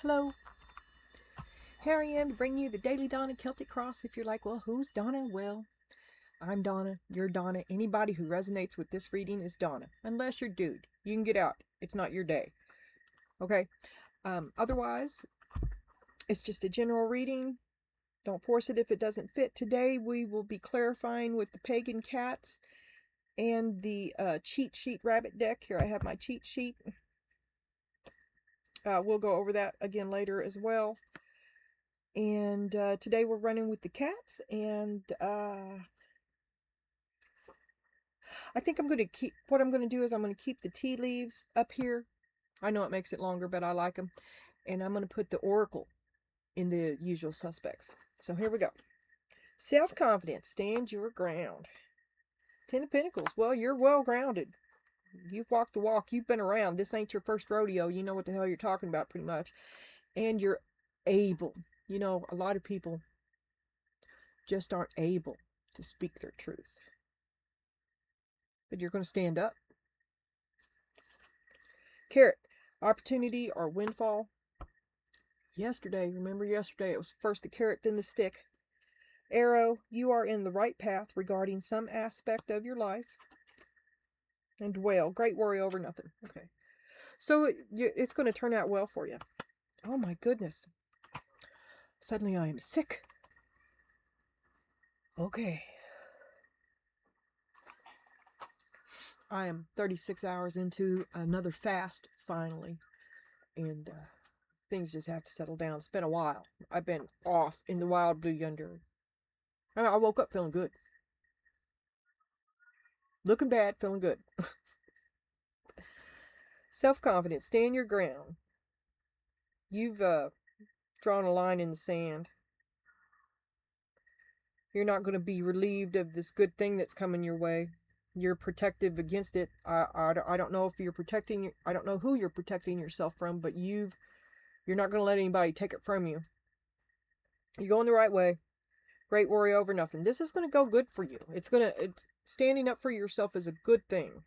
Hello. Here I am to bring you the Daily Donna Celtic Cross. If you're like, well, who's Donna? Well, I'm Donna. You're Donna. Anybody who resonates with this reading is Donna. Unless you're dude. You can get out. It's not your day. Okay? Otherwise, it's just a general reading. Don't force it if it doesn't fit. Today, we will be clarifying with the pagan cats and the cheat sheet rabbit deck. Here I have my cheat sheet. We'll go over that again later as well. And today we're running with the cats, and I think I'm going to keep, what I'm going to do is I'm going to keep the tea leaves up here. I know it makes it longer, but I like them. And I'm going to put the oracle in the usual suspects. So here we go. Self-confidence, stand your ground. Ten of Pentacles, well, you're well-grounded. You've walked the walk. You've been around. This ain't your first rodeo. You know what the hell you're talking about pretty much. And you're able. You know, a lot of people just aren't able to speak their truth. But you're going to stand up. Carrot, opportunity or windfall. Yesterday, remember yesterday, it was first the carrot, then the stick. Arrow, you are in the right path regarding some aspect of your life. And dwell, great worry over nothing. Okay. So it's going to turn out well for you. Oh my goodness. Suddenly I am sick. Okay. I am 36 hours into another fast, finally. And things just have to settle down. It's been a while. I've been off in the wild blue yonder. I woke up feeling good. Looking bad, feeling good. Self-confidence, stand your ground. You've drawn a line in the sand. You're not going to be relieved of this good thing that's coming your way. You're protective against it. I don't know if you're protecting, I don't know who you're protecting yourself from, but you're not going to let anybody take it from you. You're going the right way. Great worry over nothing. This is going to go good for you. Standing up for yourself is a good thing.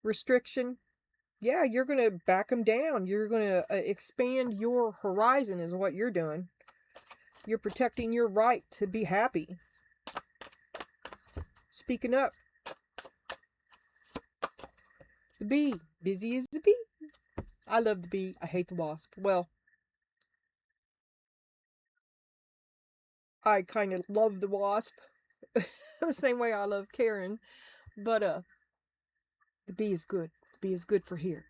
Restriction. Yeah, you're going to back them down. You're going to expand your horizon is what you're doing. You're protecting your right to be happy. Speaking up. The bee. Busy as the bee. I love the bee. I hate the wasp. Well, I kind of love the wasp. The same way I love Karen. But the bee is good. The bee is good for here.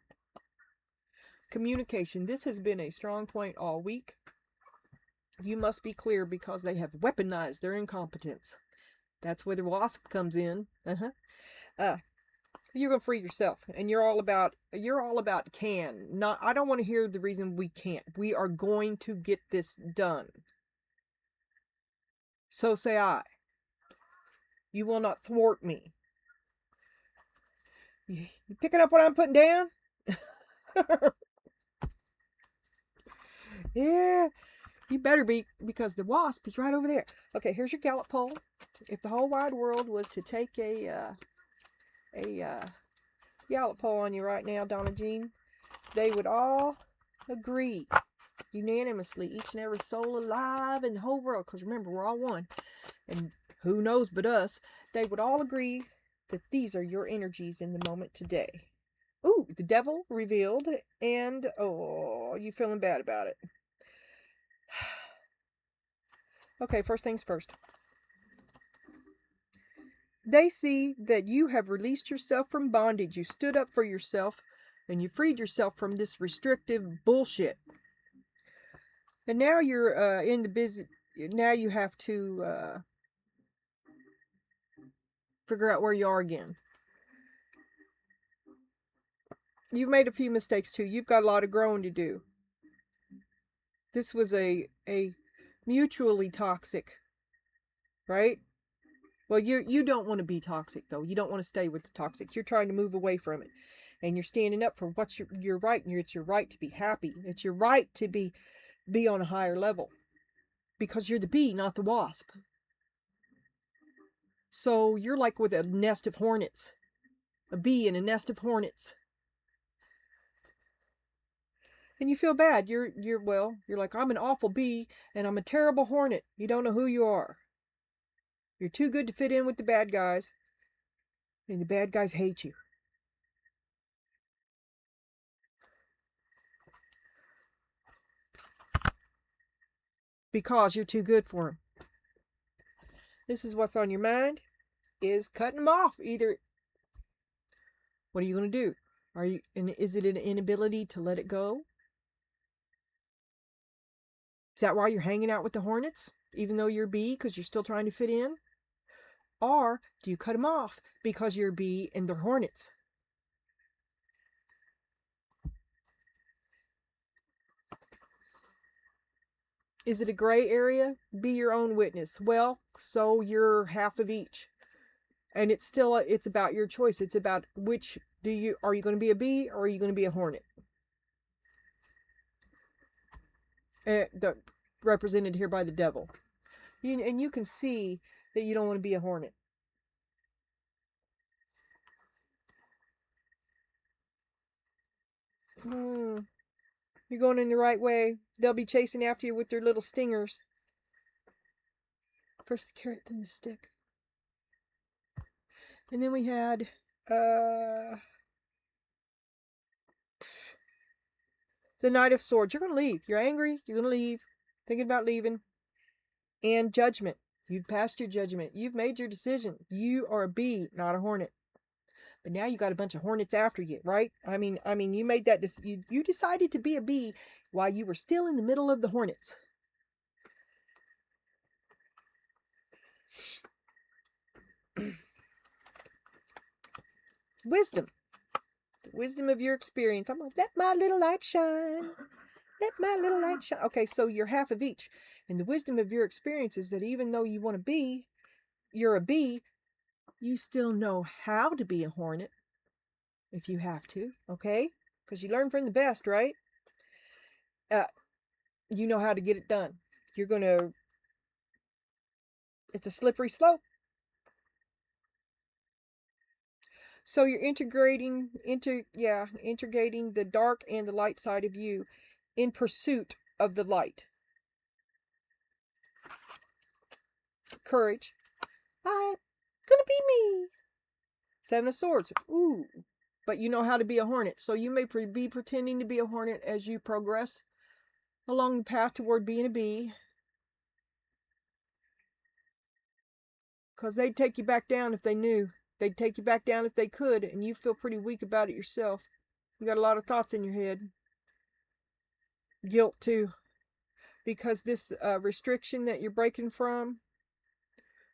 Communication. This has been a strong point all week. You must be clear because they have weaponized their incompetence. That's where the wasp comes in. You're gonna free yourself, and you're all about can. Not. I don't want to hear the reason we can't. We are going to get this done. So say I. You will not thwart me. You picking up what I'm putting down? Yeah. You better be, because the wasp is right over there. Okay, here's your Gallup poll. If the whole wide world was to take a Gallup poll on you right now, Donna Jean, they would all agree unanimously, each and every soul alive in the whole world, because remember, we're all one, and who knows but us, they would all agree that these are your energies in the moment today. Ooh, the devil revealed, and oh, you feeling bad about it. Okay, first things first. They see that you have released yourself from bondage. You stood up for yourself and you freed yourself from this restrictive bullshit. And now you're in the business. Now you have to figure out where you are again. You've made a few mistakes too. You've got a lot of growing to do. This was a mutually toxic, right? Well, you don't want to be toxic, though. You don't want to stay with the toxic. You're trying to move away from it. And you're standing up for what's your right. And it's your right to be happy. It's your right to be on a higher level. Because you're the bee, not the wasp. So you're like with a nest of hornets. a bee in a nest of hornets. And you feel bad. You're like, I'm an awful bee and I'm a terrible hornet. You don't know who you are. You're too good to fit in with the bad guys. And the bad guys hate you. Because you're too good for them. This is what's on your mind, is cutting them off. Either, what are you going to do? Is it an inability to let it go? Is that why you're hanging out with the hornets, even though you're a bee, because you're still trying to fit in? Or do you cut them off because you're a bee and they're hornets? Is it a gray area? Be your own witness. Well, so you're half of each. And it's about your choice. It's about are you going to be a bee or are you going to be a hornet? Represented here by the devil. And you can see that you don't want to be a hornet. You're going in the right way. They'll be chasing after you with their little stingers. First the carrot, then the stick. And then we had the Knight of Swords. You're going to leave. You're angry. You're going to leave. Thinking about leaving. And Judgment. You've passed your judgment. You've made your decision. You are a bee, not a hornet. But now you got a bunch of hornets after you, right? I mean, you made that you decided to be a bee while you were still in the middle of the hornets. Wisdom. The wisdom of your experience. I'm like, let my little light shine. Let my little light shine. Okay, so you're half of each. And the wisdom of your experience is that even though you want to be, you're a bee, you still know how to be a hornet if you have to, okay? Because you learn from the best, right? You know how to get it done. It's a slippery slope. So you're integrating the dark and the light side of you in pursuit of the light. Courage. I'm gonna be me. Seven of Swords. Ooh. But you know how to be a hornet. So you may be pretending to be a hornet as you progress along the path toward being a bee. Because they'd take you back down if they knew. They'd take you back down if they could, and you feel pretty weak about it yourself. You got a lot of thoughts in your head. Guilt, too. Because this restriction that you're breaking from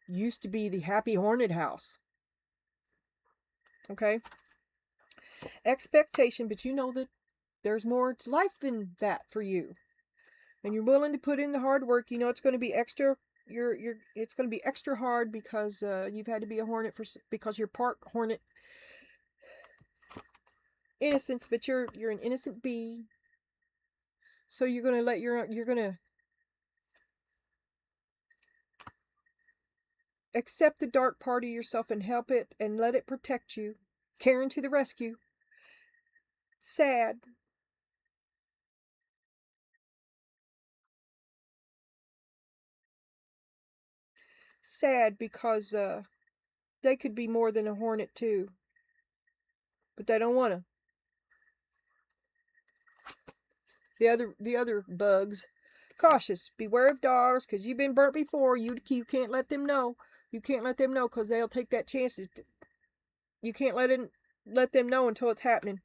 used to be the happy hornet house. Okay? Expectation, but you know that there's more to life than that for you. And you're willing to put in the hard work. You know it's going to be extra. It's going to be extra hard because you've had to be a hornet because you're part hornet. Innocence, but you're an innocent bee. So you're going to accept the dark part of yourself and help it and let it protect you. Karen to the rescue. Sad. Sad because they could be more than a hornet too. But they don't want to. The other bugs. Cautious. Beware of dogs because you've been burnt before. You can't let them know. You can't let them know because they'll take that chance. You can't let them know until it's happening.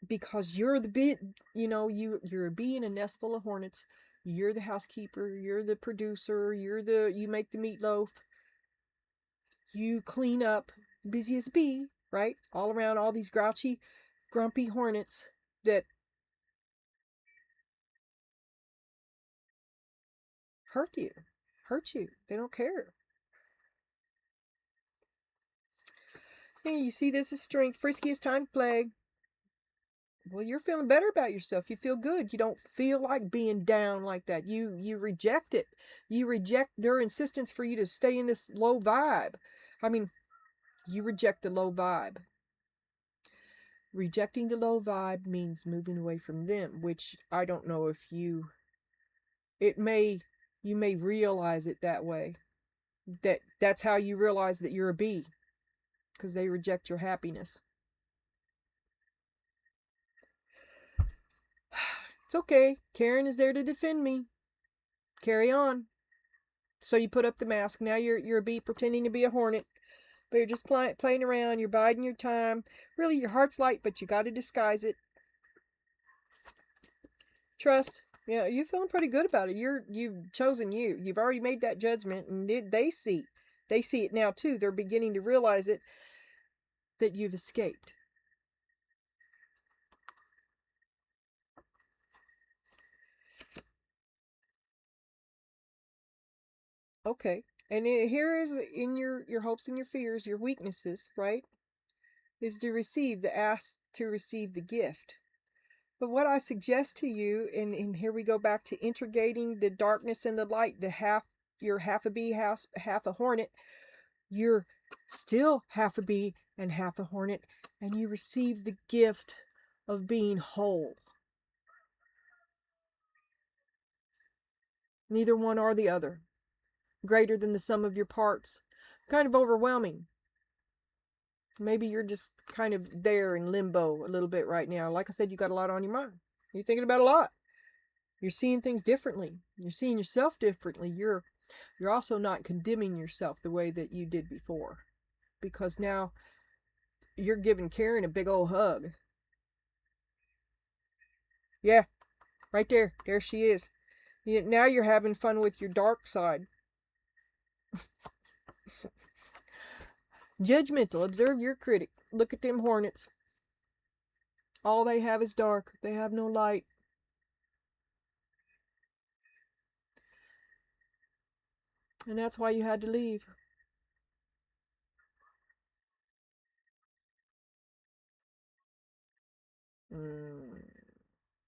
Because you're the bee, you're a bee in a nest full of hornets. You're the housekeeper. You're the producer. You make the meatloaf. You clean up. Busy as a bee, right? All around all these grouchy, grumpy hornets that hurt you. They don't care. Hey, you see this is strength. Friskiest time to play. Well, you're feeling better about yourself. You feel good. You don't feel like being down like that. You reject it. You reject their insistence for you to stay in this low vibe. I mean, You reject the low vibe. Rejecting the low vibe means moving away from them, which I don't know if you may realize it that way. That's how you realize that you're a bee, because they reject your happiness. It's okay. Karen is there to defend me. Carry on. So you put up the mask. Now you're a bee pretending to be a hornet. But you're just playing around. You're biding your time. Really, your heart's light, but you got to disguise it. Trust. Yeah, you're feeling pretty good about it. You've chosen you. You've already made that judgment, and they see it now too. They're beginning to realize it, that you've escaped. Okay. And here is in your hopes and your fears, your weaknesses, right? Is to receive the gift. But what I suggest to you, and here we go back to integrating the darkness and the light, you're half a bee, half a hornet. You're still half a bee and half a hornet, and you receive the gift of being whole. Neither one or the other. Greater than the sum of your parts. Kind of overwhelming. Maybe you're just kind of there in limbo a little bit right now. Like I said, you got a lot on your mind. You're thinking about a lot. You're seeing things differently. You're seeing yourself differently. You're also not condemning yourself the way that you did before. Because now you're giving Karen a big old hug. Yeah, right there. There she is. Now you're having fun with your dark side. Judgmental. Observe your critic. Look at them hornets. All they have is dark. They have no light. And that's why you had to leave.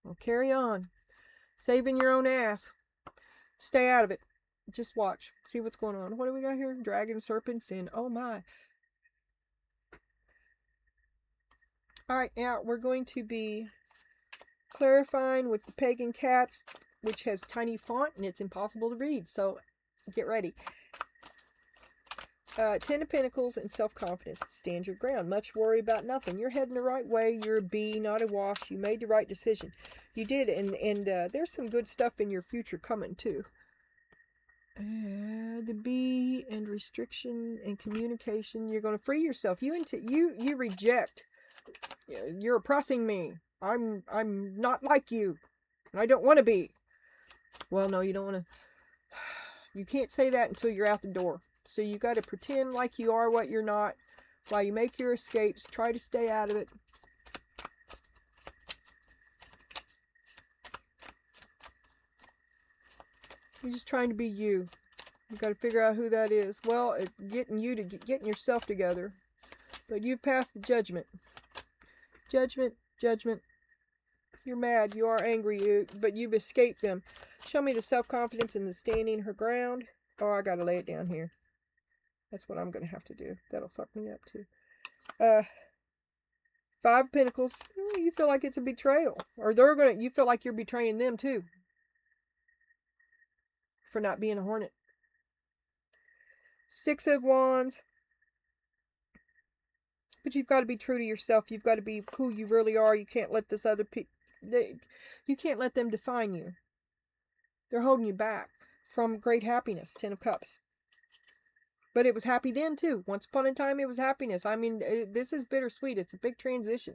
Well, carry on. Saving your own ass. Stay out of it. Just watch. See what's going on. What do we got here? Dragon, serpents, and oh my. Alright, now we're going to be clarifying with the pagan cats, which has tiny font and it's impossible to read. So get ready. 10 of Pentacles and self-confidence. Stand your ground. Much worry about nothing. You're heading the right way. You're a bee, not a wash. You made the right decision. You did, and there's some good stuff in your future coming too. The bee and restriction and communication. You're going to free yourself. You reject. You're oppressing me. I'm not like you, and I don't want to be. Well, no, you don't want to. You can't say that until you're out the door. So you got to pretend like you are what you're not while you make your escapes. Try to stay out of it. You're just trying to be you. You got to figure out who that is. Well, it's getting yourself together. But you've passed the judgment. Judgment. You're mad. You are angry. But you've escaped them. Show me the self-confidence and the standing her ground. Oh, I got to lay it down here. That's what I'm going to have to do. That'll fuck me up too. 5 of Pentacles. You feel like it's a betrayal. Or you feel like you're betraying them too. For not being a hornet. 6 of Wands. But you've got to be true to yourself. You've got to be who you really are. You can't let this other you can't let them define you. They're holding you back from great happiness. 10 of Cups. But it was happy then too. Once upon a time, it was happiness. I mean, this is bittersweet. It's a big transition.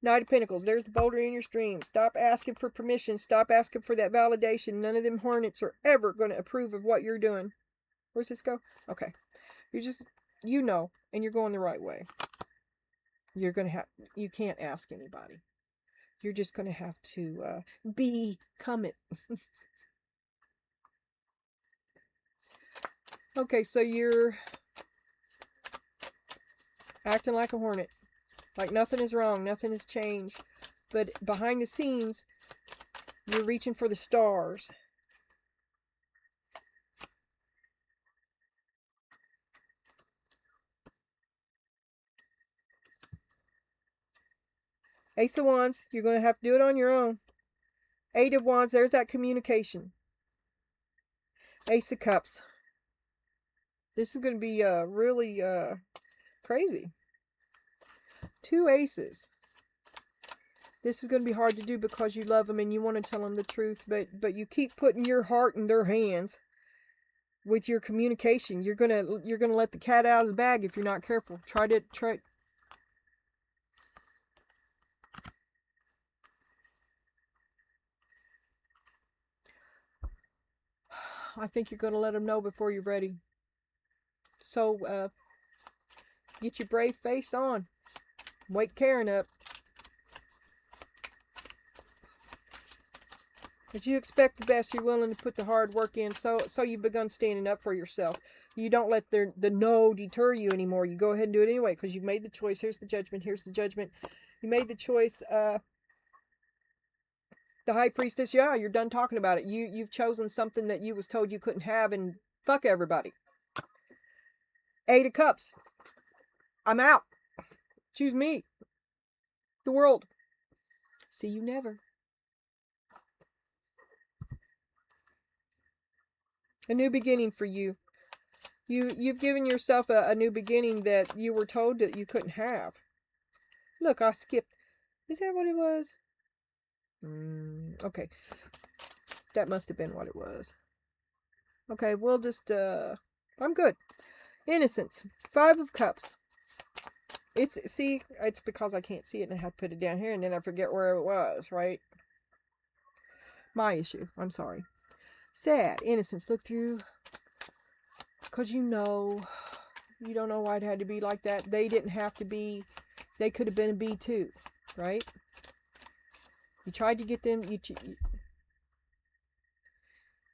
9 of Pentacles. There's the boulder in your stream. Stop asking for permission. Stop asking for that validation. None of them hornets are ever going to approve of what you're doing. Where's this go? Okay. You know, and you're going the right way. You can't ask anybody. You're just going to have to become it. Okay, so you're acting like a hornet. Like nothing is wrong, nothing has changed. But behind the scenes, you're reaching for the stars. Ace of Wands, you're going to have to do it on your own. Eight of Wands, there's that communication. Ace of Cups. This is going to be really crazy. Two aces. This is going to be hard to do because you love them and you want to tell them the truth, but you keep putting your heart in their hands with your communication. You're gonna let the cat out of the bag if you're not careful. Try. I think you're gonna let them know before you're ready. So get your brave face on. Wake Karen up. As you expect the best, you're willing to put the hard work in, so you've begun standing up for yourself. You don't let the no deter you anymore. You go ahead and do it anyway because you've made the choice. Here's the judgment. Here's the judgment. You made the choice. The High Priestess, yeah, you're done talking about it. You've chosen something that you was told you couldn't have, and fuck everybody. Eight of Cups. I'm out. Choose me. The world. See you never. A new beginning for you. You've given yourself a new beginning that you were told that you couldn't have. Look, I skipped. Is that what it was? Okay. That must have been what it was. Okay, we'll just, I'm good. Innocence. Five of Cups. It's because I can't see it and I have to put it down here and then I forget where it was, right? My issue. I'm sorry. Sad. Innocence. Look through. Because you don't know why it had to be like that. They didn't have to be. They could have been a B too, right? You tried to get them.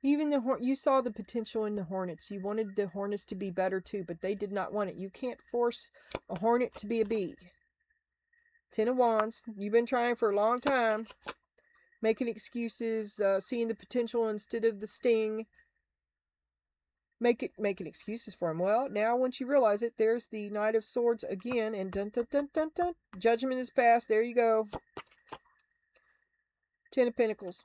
You saw the potential in the Hornets. You wanted the Hornets to be better too, but they did not want it. You can't force a Hornet to be a B. Ten of Wands. You've been trying for a long time. Making excuses, seeing the potential instead of the sting. Making excuses for him. Well, now once you realize it, there's the Knight of Swords again, and dun dun dun dun dun. Judgment is passed. There you go. Ten of Pentacles.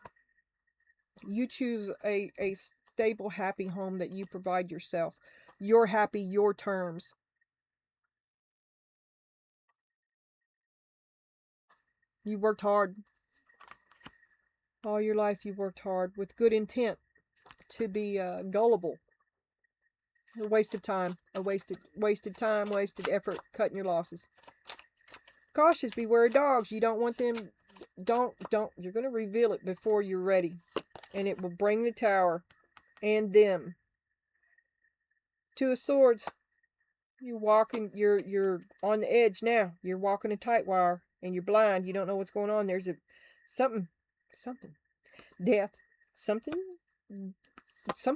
You choose a stable, happy home that you provide yourself. You're happy, your terms. You worked hard. All your life you worked hard with good intent to be gullible. A waste of time. A wasted time, wasted effort, cutting your losses. Cautious, beware of dogs. You don't want them. Don't. You're going to reveal it before you're ready. And it will bring the Tower and them. Two of Swords. You're on the edge now. You're walking a tight wire and you're blind. You don't know what's going on. There's something. Death. Something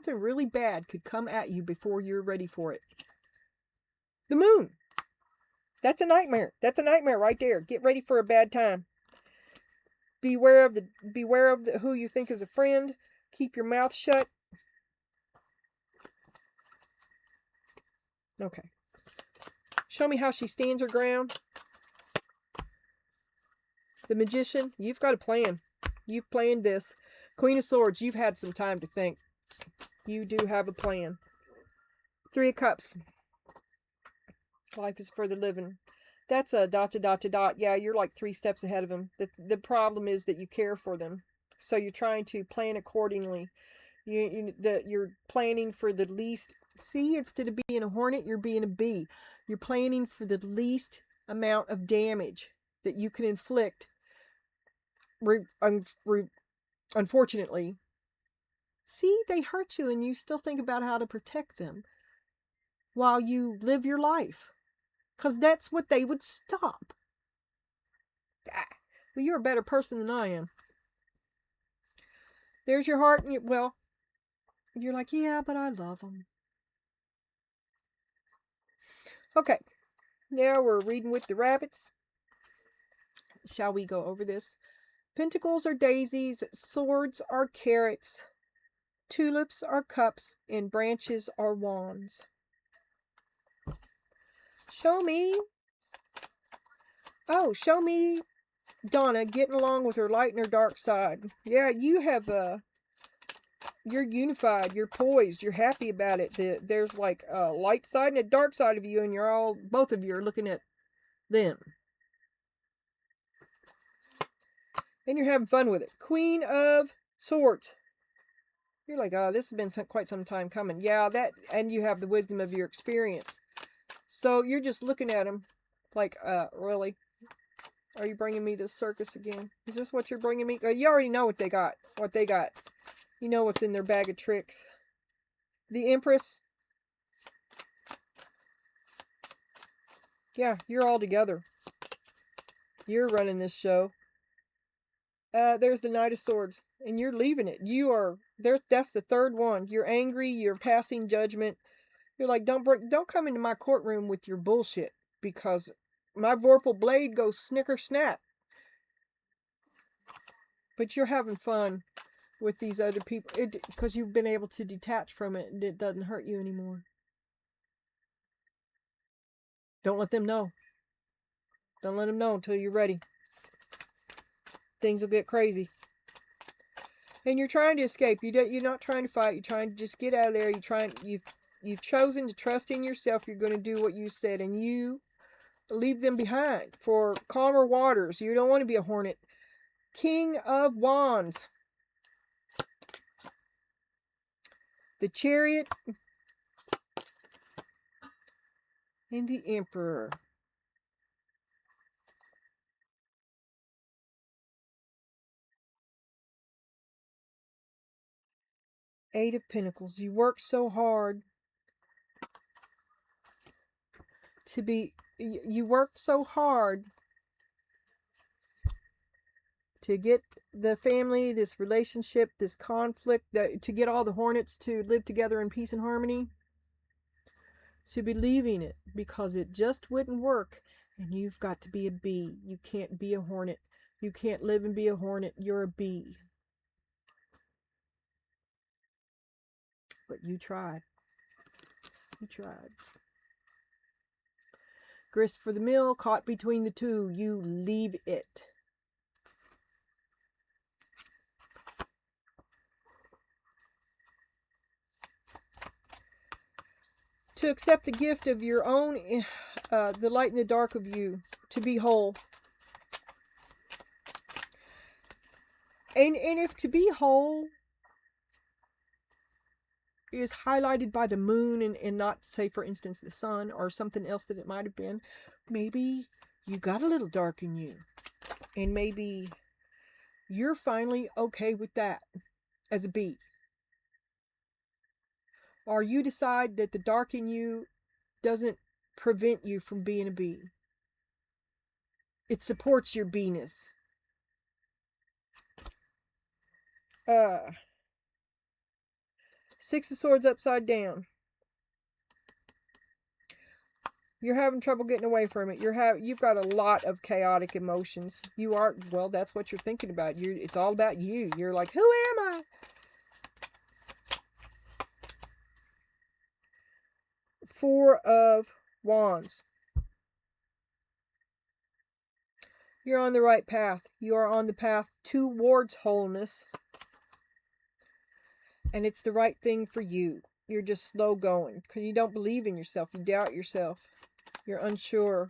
really bad could come at you before you're ready for it. The Moon. That's a nightmare. That's a nightmare right there. Get ready for a bad time. Beware of who you think is a friend. Keep your mouth shut. Okay. Show me how she stands her ground. The Magician. You've got a plan. You've planned this. Queen of Swords. You've had some time to think. You do have a plan. Three of Cups. Life is for the living. That's a ... Yeah, you're like 3 steps ahead of them. The problem is that you care for them. So you're trying to plan accordingly. You're planning for the least... See, instead of being a Hornet, you're being a bee. You're planning for the least amount of damage that you can inflict. Unfortunately. See, they hurt you and you still think about how to protect them while you live your life. Because that's what they would stop. Well, you're a better person than I am. There's your heart. And you're like, yeah, but I love them. Okay. Now we're reading with the rabbits. Shall we go over this? Pentacles are daisies. Swords are carrots. Tulips are cups. And branches are wands. Show me. Oh, show me Donna getting along with her light and her dark side. Yeah, you have you're unified, you're poised, you're happy about it. There's like a light side and a dark side of you, and you're all, both of you are looking at them. And you're having fun with it. Queen of Swords. You're like, oh, this has been quite some time coming. Yeah, that, and you have the wisdom of your experience. So you're just looking at them like, really? Are you bringing me this circus again? Is this what you're bringing me? You already know what they got. You know what's in their bag of tricks. The Empress. Yeah, you're all together. You're running this show. There's the Knight of Swords, and you're leaving it. You are there's that's the third one. You're angry. You're passing judgment. You're like, don't come into my courtroom with your bullshit, because my vorpal blade goes snicker snap. But you're having fun with these other people because you've been able to detach from it, and it doesn't hurt you anymore. Don't let them know. Don't let them know until you're ready. Things will get crazy. And you're trying to escape. You're not trying to fight. You're trying to just get out of there. You've chosen to trust in yourself. You're going to do what you said, and you leave them behind for calmer waters. You don't want to be a hornet. King of Wands. The Chariot. And the Emperor. Eight of Pentacles. You work so hard to be... You worked so hard to get the family, this relationship, this conflict, to get all the Hornets to live together in peace and harmony. To be leaving it because it just wouldn't work. And you've got to be a bee. You can't be a hornet. You can't live and be a hornet. You're a bee. But you tried. You tried. Grist for the mill, caught between the two. You leave it. To accept the gift of your own, the light and the dark of you, to be whole. And if to be whole is highlighted by the moon and not, say, for instance, the sun or something else that it might have been, maybe you got a little dark in you. And maybe you're finally okay with that as a bee. Or you decide that the dark in you doesn't prevent you from being a bee. It supports your bee-ness. Six of Swords upside down. You're having trouble getting away from it. You've got a lot of chaotic emotions. You are, well, that's what you're thinking about. It's all about you. You're like, who am I? Four of Wands. You're on the right path. You are on the path towards wholeness. And it's the right thing for you. You're just slow going because you don't believe in yourself. You doubt yourself. You're unsure.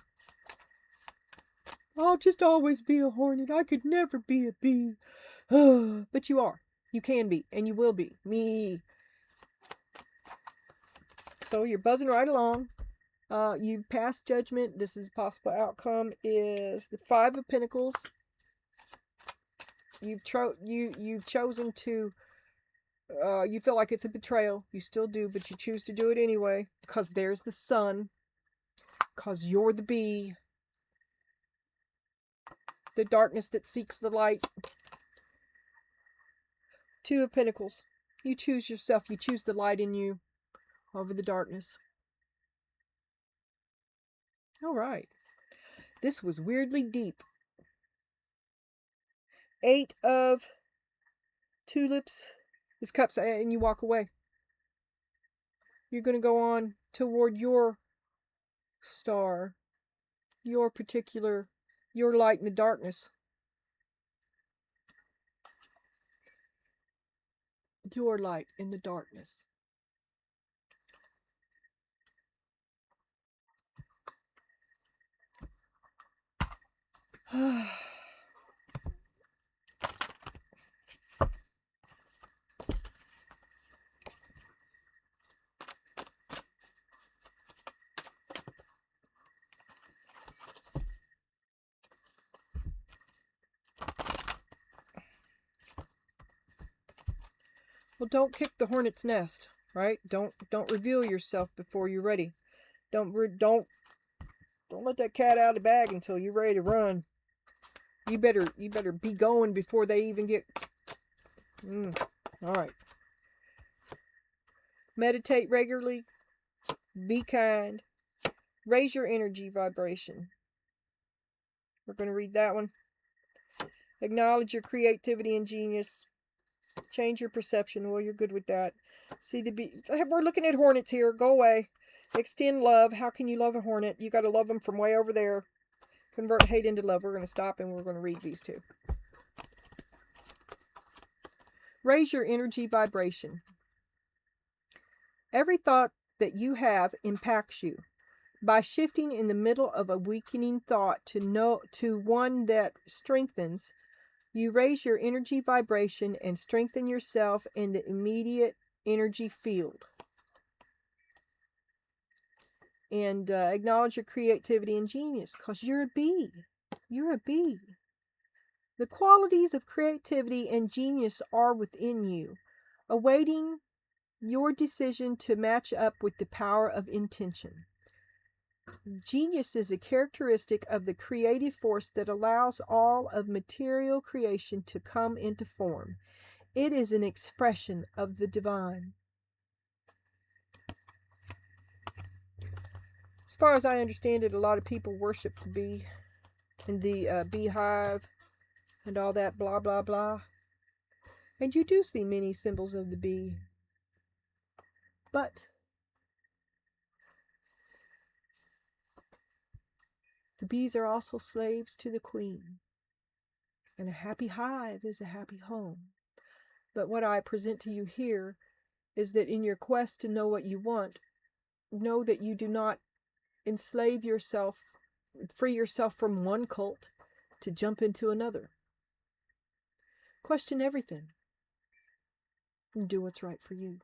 I'll just always be a hornet. I could never be a bee. But you are. You can be. And you will be. Me. So you're buzzing right along. You've passed judgment. This is possible outcome is the Five of Pentacles. You've chosen to... you feel like it's a betrayal. You still do, but you choose to do it anyway. Because there's the sun. Because you're the bee. The darkness that seeks the light. Two of Pentacles. You choose yourself. You choose the light in you over the darkness. All right. This was weirdly deep. Eight of Tulips. This Cups, and you walk away. You're going to go on toward your star. Your light in the darkness. your light in the darkness. Well, don't kick the hornet's nest, right? Don't reveal yourself before you're ready. Don't let that cat out of the bag until you're ready to run. You better be going before they even get. All right. Meditate regularly. Be kind. Raise your energy vibration. We're going to read that one. Acknowledge your creativity and genius. Change your perception. Well, you're good with that. See the bee. We're looking at hornets here. Go away. Extend love. How can you love a hornet? You got to love them from way over there. Convert hate into love. We're going to stop and we're going to read these two. Raise your energy vibration. Every thought that you have impacts you. By shifting in the middle of a weakening thought to one that strengthens, you raise your energy vibration and strengthen yourself in the immediate energy field. And acknowledge your creativity and genius, because you're a bee. You're a bee. The qualities of creativity and genius are within you, awaiting your decision to match up with the power of intention. Genius is a characteristic of the creative force that allows all of material creation to come into form. It is an expression of the divine. As far as I understand it, a lot of people worship the bee and the beehive and all that blah, blah, blah. And you do see many symbols of the bee. But the bees are also slaves to the queen. And a happy hive is a happy home. But what I present to you here is that in your quest to know what you want, know that you do not enslave yourself, free yourself from one cult to jump into another. Question everything and do what's right for you.